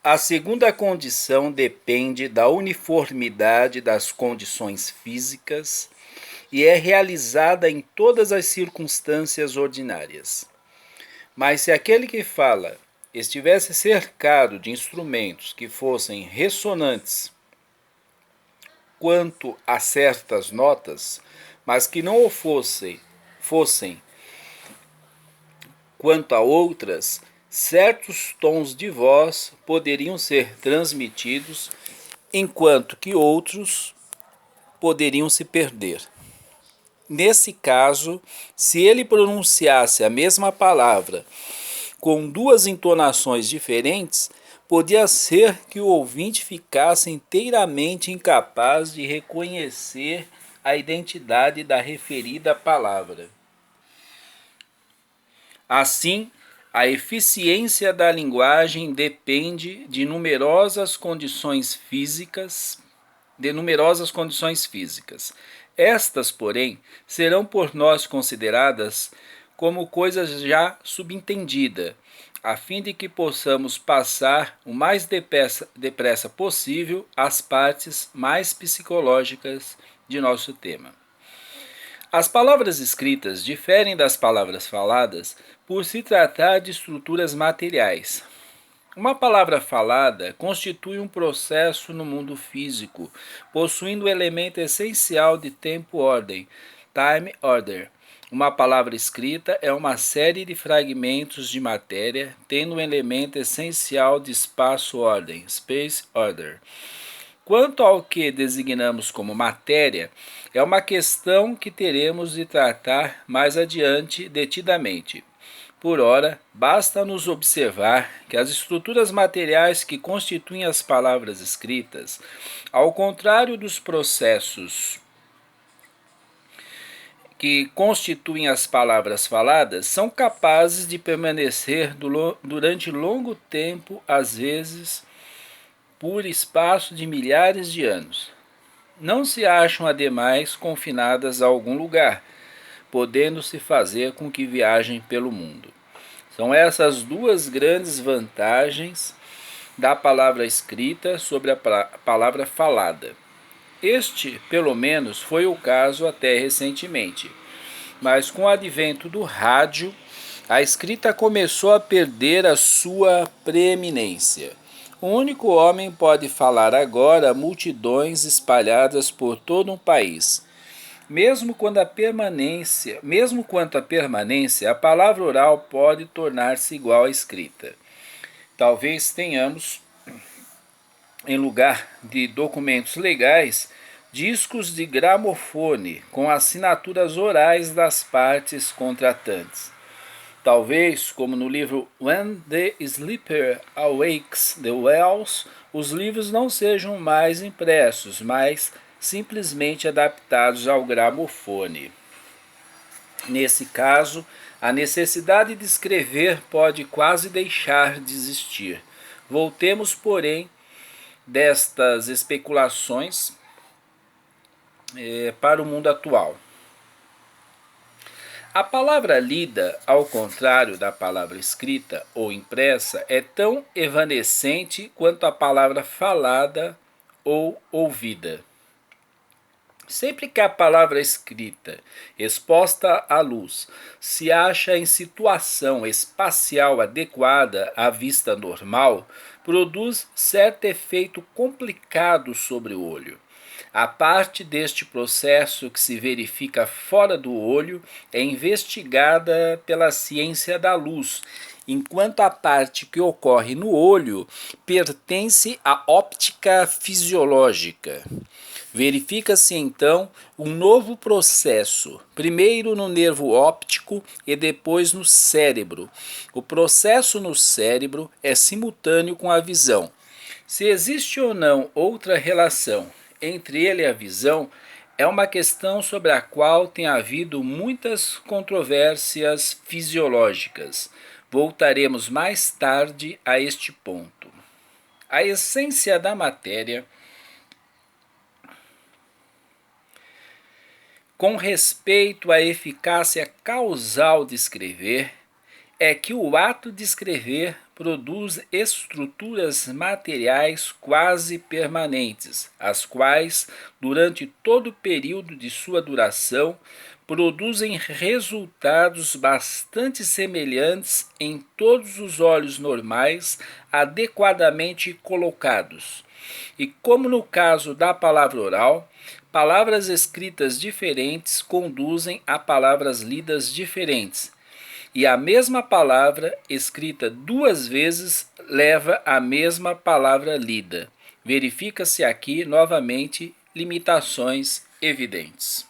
A segunda condição depende da uniformidade das condições físicas e é realizada em todas as circunstâncias ordinárias. Mas se aquele que fala estivesse cercado de instrumentos que fossem ressonantes quanto a certas notas, mas que não o fossem quanto a outras, certos tons de voz poderiam ser transmitidos, enquanto que outros poderiam se perder. Nesse caso, se ele pronunciasse a mesma palavra com duas entonações diferentes, podia ser que o ouvinte ficasse inteiramente incapaz de reconhecer a identidade da referida palavra. Assim, a eficiência da linguagem depende de numerosas condições físicas, Estas, porém, serão por nós consideradas como coisas já subentendida, a fim de que possamos passar o mais depressa possível às partes mais psicológicas de nosso tema. As palavras escritas diferem das palavras faladas por se tratar de estruturas materiais. Uma palavra falada constitui um processo no mundo físico, possuindo o elemento essencial de tempo-ordem, time order. Uma palavra escrita é uma série de fragmentos de matéria, tendo um elemento essencial de espaço-ordem, space order. Quanto ao que designamos como matéria, é uma questão que teremos de tratar mais adiante detidamente. Por ora, basta-nos observar que as estruturas materiais que constituem as palavras escritas, ao contrário dos processos que constituem as palavras faladas, são capazes de permanecer durante longo tempo, às vezes por espaço de milhares de anos. Não se acham, ademais, confinadas a algum lugar, podendo-se fazer com que viajem pelo mundo. São essas duas grandes vantagens da palavra escrita sobre a palavra falada. Este, pelo menos, foi o caso até recentemente. Mas com o advento do rádio, a escrita começou a perder a sua preeminência. O único homem pode falar agora a multidões espalhadas por todo um país. Mesmo quanto à permanência, a palavra oral pode tornar-se igual à escrita. Talvez tenhamos, em lugar de documentos legais, discos de gramofone com assinaturas orais das partes contratantes. Talvez, como no livro When the Sleeper Awakes the Wells, os livros não sejam mais impressos, mas simplesmente adaptados ao gramofone. Nesse caso, a necessidade de escrever pode quase deixar de existir. Voltemos, porém, destas especulações para o mundo atual. A palavra lida, ao contrário da palavra escrita ou impressa, é tão evanescente quanto a palavra falada ou ouvida. Sempre que a palavra escrita, exposta à luz, se acha em situação espacial adequada à vista normal, produz certo efeito complicado sobre o olho. A parte deste processo que se verifica fora do olho é investigada pela ciência da luz, enquanto a parte que ocorre no olho pertence à óptica fisiológica. Verifica-se então um novo processo, primeiro no nervo óptico e depois no cérebro. O processo no cérebro é simultâneo com a visão. Se existe ou não outra relação entre ele e a visão, é uma questão sobre a qual tem havido muitas controvérsias fisiológicas. Voltaremos mais tarde a este ponto. A essência da matéria, com respeito à eficácia causal de escrever, é que o ato de escrever produz estruturas materiais quase permanentes, as quais, durante todo o período de sua duração, produzem resultados bastante semelhantes em todos os olhos normais, adequadamente colocados. E como no caso da palavra oral, palavras escritas diferentes conduzem a palavras lidas diferentes, e a mesma palavra escrita duas vezes leva à mesma palavra lida. Verifica-se aqui novamente limitações evidentes.